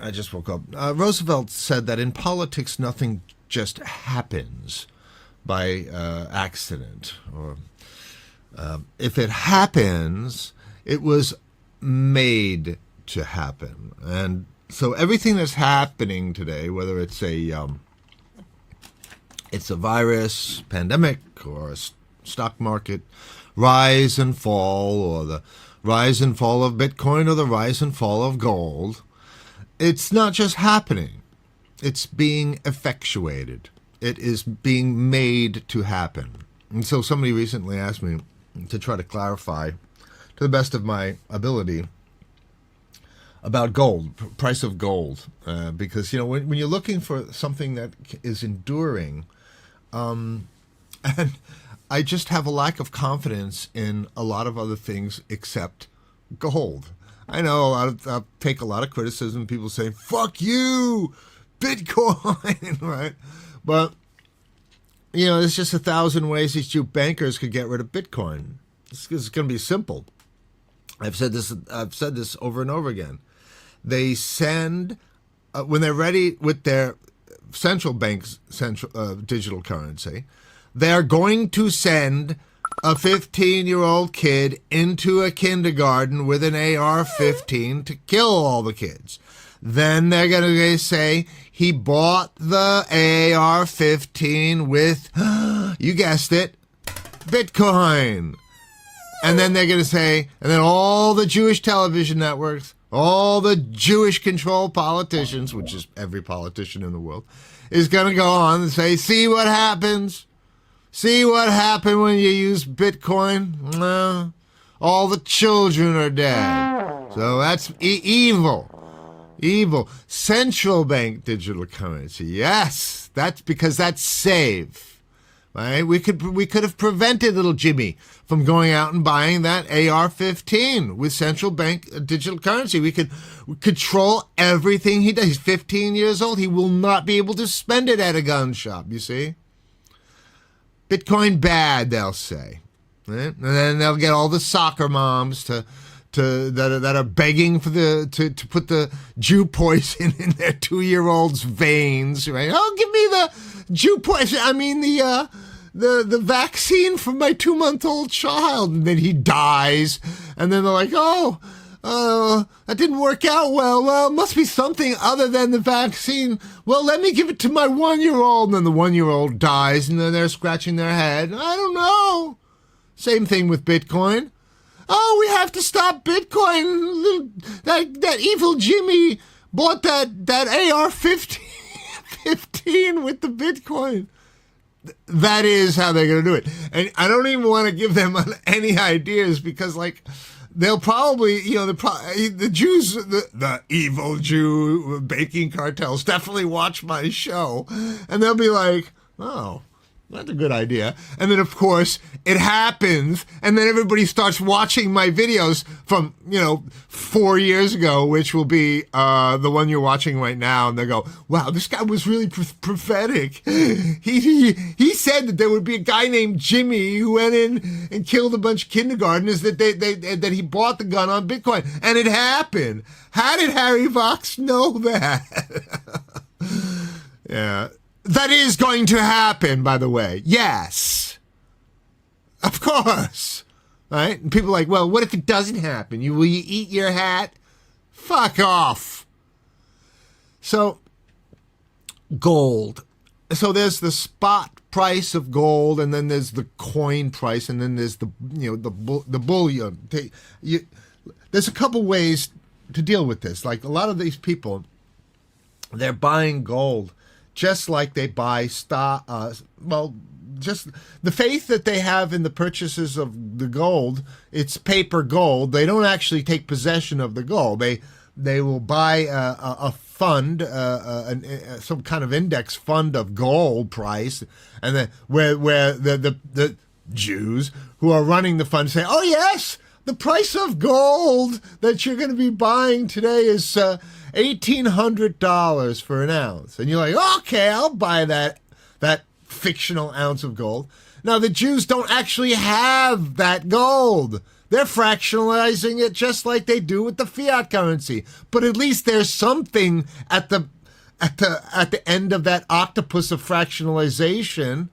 I just woke up. Roosevelt said that in politics, nothing just happens by accident. Or if it happens, it was made to happen. And so everything that's happening today, whether it's a virus, pandemic, or a stock market rise and fall, or the rise and fall of Bitcoin, or the rise and fall of gold, it's not just happening. It's being effectuated. It is being made to happen. And so somebody recently asked me to try to clarify, to the best of my ability, about gold, price of gold. Because, when you're looking for something that is enduring, and I just have a lack of confidence in a lot of other things except gold. I know I'll take a lot of criticism. People say, fuck you, Bitcoin, right? But, there's just 1,000 ways these Jew bankers could get rid of Bitcoin. It's going to be simple. I've said this over and over again. They send, when they're ready with their central bank's digital currency, they're going to send a 15-year-old kid into a kindergarten with an AR-15 to kill all the kids. Then they're going to say he bought the AR-15 with, you guessed it, Bitcoin. And then they're going to say, and then all the Jewish television networks, all the Jewish-controlled politicians, which is every politician in the world, is going to go on and say, see what happens? See what happened when you use Bitcoin? All the children are dead. So that's evil. Evil. Central bank digital currency. Yes, that's because that's safe. Right? We could have prevented little Jimmy from going out and buying that AR-15 with central bank digital currency. We could control everything he does. He's 15 years old. He will not be able to spend it at a gun shop, you see? Bitcoin bad, they'll say. Right? And then they'll get all the soccer moms that are begging for to put the Jew poison in their 2-year-old's veins, right? Oh, give me the Jew poison. I mean the vaccine for my 2-month-old child. And then he dies. And then they're like, that didn't work out well. Well, it must be something other than the vaccine. Well, let me give it to my 1-year-old. And then the 1-year-old dies, and then they're scratching their head. I don't know. Same thing with Bitcoin. Oh, we have to stop Bitcoin. That evil Jimmy bought that AR-15 with the Bitcoin. That is how they're going to do it. And I don't even want to give them any ideas because, they'll probably, the Jews, the evil Jew baking cartels definitely watch my show. And they'll be like, oh, that's a good idea. And then, of course, it happens. And then everybody starts watching my videos from, 4 years ago, which will be the one you're watching right now. And they go, wow, this guy was really prophetic. He said that there would be a guy named Jimmy who went in and killed a bunch of kindergartners, that he bought the gun on Bitcoin. And it happened. How did Harry Vox know that? Yeah. That is going to happen, by the way. Yes. Of course. Right? And people are like, well, what if it doesn't happen? Will you eat your hat? Fuck off. So, gold. So there's the spot price of gold, and then there's the coin price, and then there's the bullion. There's a couple ways to deal with this. Like a lot of these people, they're buying gold just like they buy stock. Just the faith that they have in the purchases of the gold, it's paper gold. They don't actually take possession of the gold. They will buy a fund, some kind of index fund of gold price, and then where the Jews who are running the fund say, oh yes, the price of gold that you're going to be buying today is $1,800 for an ounce. And you're like, okay, I'll buy that fictional ounce of gold. Now, the Jews don't actually have that gold. They're fractionalizing it just like they do with the fiat currency. But at least there's something at the end of that octopus of fractionalization,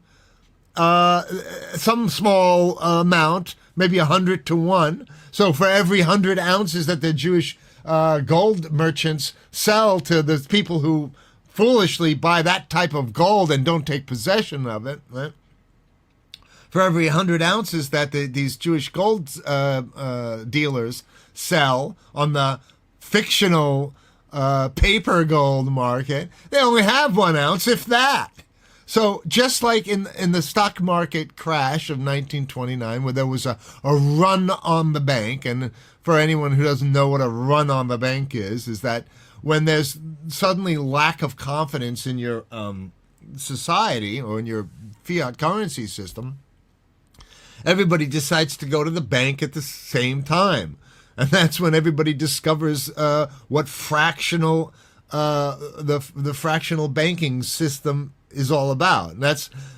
some small amount, maybe 100 to 1. So for every 100 ounces that the Jewish gold merchants sell to the people who foolishly buy that type of gold and don't take possession of it, right? For every 100 ounces that these Jewish gold dealers sell on the fictional paper gold market, they only have 1 ounce, if that. So just like in the stock market crash of 1929, where there was a run on the bank, and for anyone who doesn't know what a run on the bank is that when there's suddenly lack of confidence in your society or in your fiat currency system, everybody decides to go to the bank at the same time. And that's when everybody discovers what fractional the fractional banking system is all about. And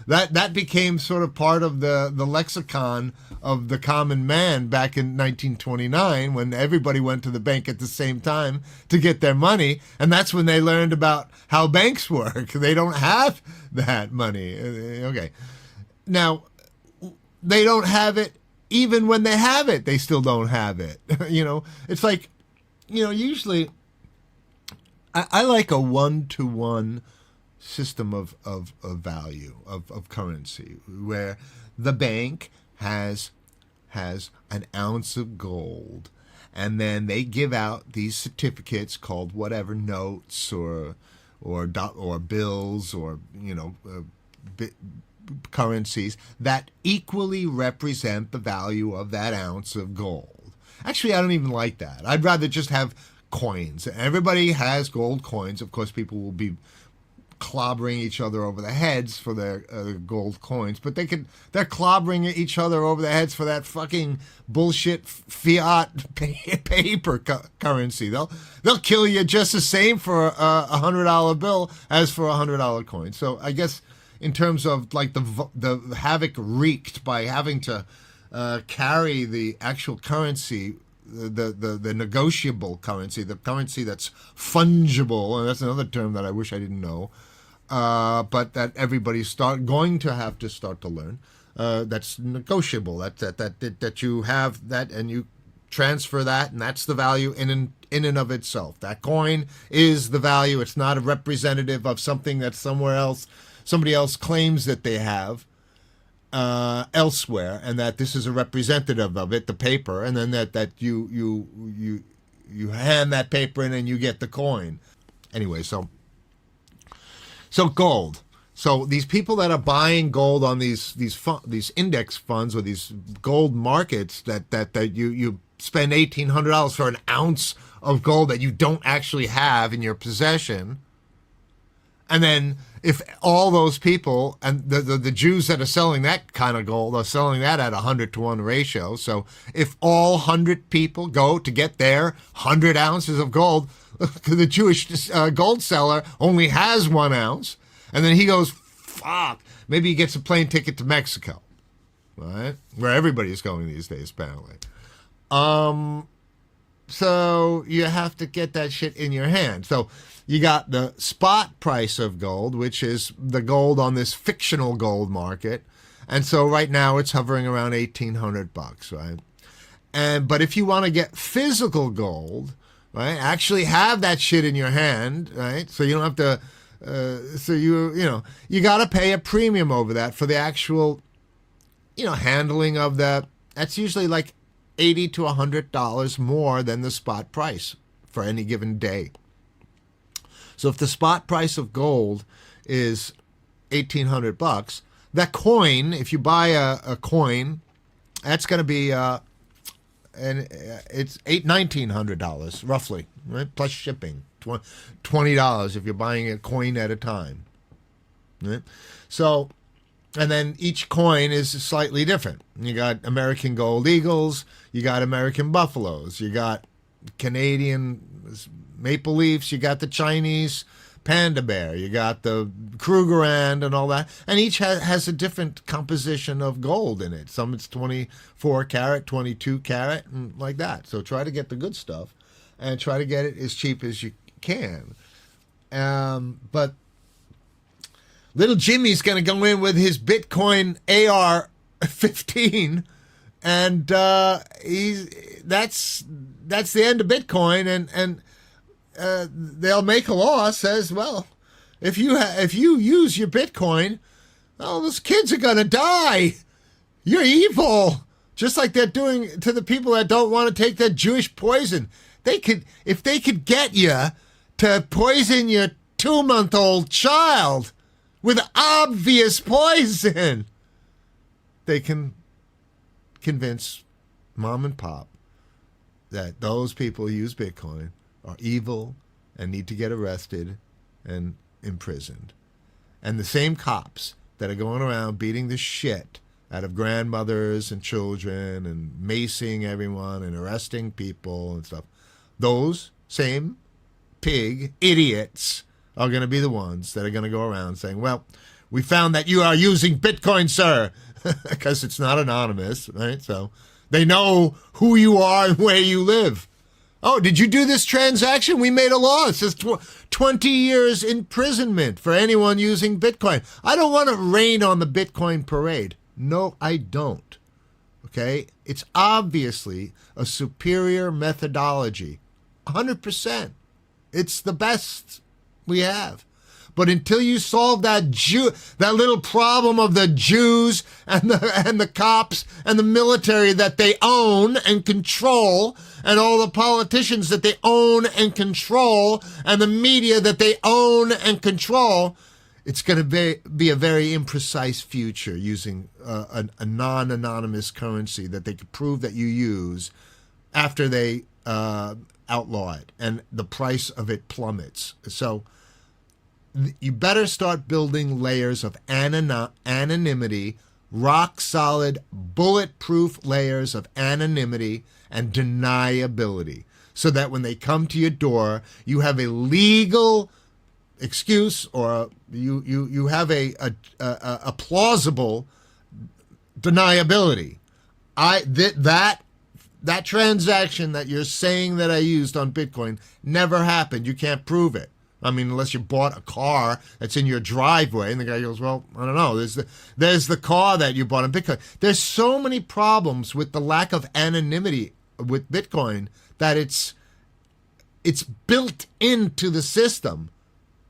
that became sort of part of the lexicon of the common man back in 1929, when everybody went to the bank at the same time to get their money. And that's when they learned about how banks work. They don't have that money. Okay. Now, they don't have it. Even when they have it, they still don't have it. It's like, usually I like a 1-to-1 system of value, of currency, where the bank has an ounce of gold, and then they give out these certificates called whatever, notes or bills, or currencies that equally represent the value of that ounce of gold. Actually, I don't even like that. I'd rather just have coins. Everybody has gold coins. Of course, people will be clobbering each other over the heads for their gold coins, but they're clobbering each other over the heads for that fucking bullshit fiat paper currency. They'll kill you just the same for a $100 bill as for a $100 coin. So I guess in terms of like the havoc wreaked by having to carry the actual currency, the negotiable currency, the currency that's fungible, and that's another term that I wish I didn't know, but that everybody's going to have to start to learn. That's negotiable. That you have that and you transfer that, and that's the value in and of itself. That coin is the value. It's not a representative of something that's somewhere else. Somebody else claims that they have elsewhere, and that this is a representative of it, the paper, and then that you hand that paper in and you get the coin. Anyway, so gold. So these people that are buying gold on these index funds or these gold markets, that you spend $1,800 for an ounce of gold that you don't actually have in your possession. And then if all those people, and the Jews that are selling that kind of gold are selling that at 100-to-1 ratio. So if all 100 people go to get their 100 ounces of gold, the Jewish gold seller only has 1 ounce. And then he goes, fuck, maybe he gets a plane ticket to Mexico, right? Where everybody's going these days, apparently. So you have to get that shit in your hand. So you got the spot price of gold, which is the gold on this fictional gold market. And so right now it's hovering around $1,800, right? But if you want to get physical gold, right, actually have that shit in your hand, right? So you don't have to, you got to pay a premium over that for the actual, handling of that. That's usually like $80 to $100 more than the spot price for any given day. So if the spot price of gold is $1,800, that coin, if you buy a coin, that's going to be it's $1,900 roughly, right? Plus shipping, $20 if you're buying a coin at a time, right? So, and then each coin is slightly different. You got American Gold Eagles, you got American Buffaloes, you got Canadian Maple Leafs, you got the Chinese Panda Bear, you got the Krugerrand and all that, and each has a different composition of gold in it. Some it's 24 karat, 22 karat, and like that. So try to get the good stuff, and try to get it as cheap as you can. But little Jimmy's going to go in with his Bitcoin AR-15, and that's the end of Bitcoin, and they'll make a law says, well, if you use your Bitcoin, oh, those kids are gonna die. You're evil, just like they're doing to the people that don't want to take that Jewish poison. If they could get you to poison your 2-month-old child with obvious poison, they can convince mom and pop that those people who use Bitcoin are evil and need to get arrested and imprisoned. And the same cops that are going around beating the shit out of grandmothers and children and macing everyone and arresting people and stuff, those same pig idiots are going to be the ones that are going to go around saying, well, we found that you are using Bitcoin, sir, because it's not anonymous, right? So they know who you are and where you live. Oh, did you do this transaction? We made a law. It says 20 years imprisonment for anyone using Bitcoin. I don't want to rain on the Bitcoin parade. No, I don't. Okay? It's obviously a superior methodology. 100%. It's the best we have. But until you solve that little problem of the Jews and the cops and the military that they own and control, and all the politicians that they own and control, and the media that they own and control, it's going to be a very imprecise future using a non-anonymous currency that they could prove that you use after they outlaw it, and the price of it plummets. So you better start building layers of anonymity, rock-solid, bulletproof layers of anonymity and deniability, so that when they come to your door, you have a legal excuse, or you have a plausible deniability. That transaction that you're saying that I used on Bitcoin never happened. You can't prove it. I mean, unless you bought a car that's in your driveway, and the guy goes, well, I don't know. There's the car that you bought on Bitcoin. There's so many problems with the lack of anonymity with Bitcoin that it's built into the system,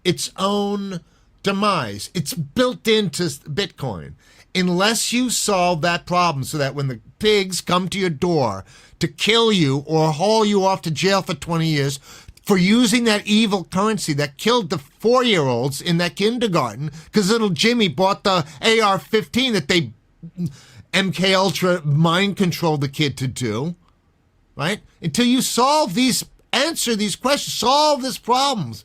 its own demise. It's built into Bitcoin. Unless you solve that problem so that when the pigs come to your door to kill you or haul you off to jail for 20 years for using that evil currency that killed the 4-year-olds in that kindergarten because little Jimmy bought the AR-15 that they MK Ultra mind controlled the kid to do, right? Until you answer these questions, solve these problems.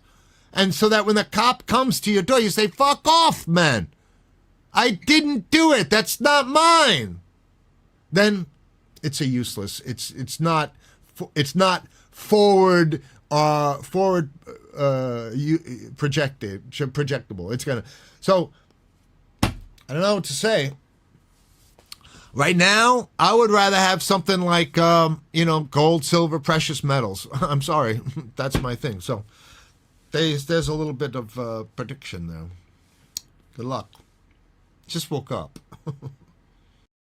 And so that when the cop comes to your door, you say, fuck off, man. I didn't do it. That's not mine. Then it's projectable. It's gonna. So I don't know what to say. Right now, I would rather have something like gold, silver, precious metals. I'm sorry, that's my thing. So there's a little bit of prediction there. Good luck. Just woke up.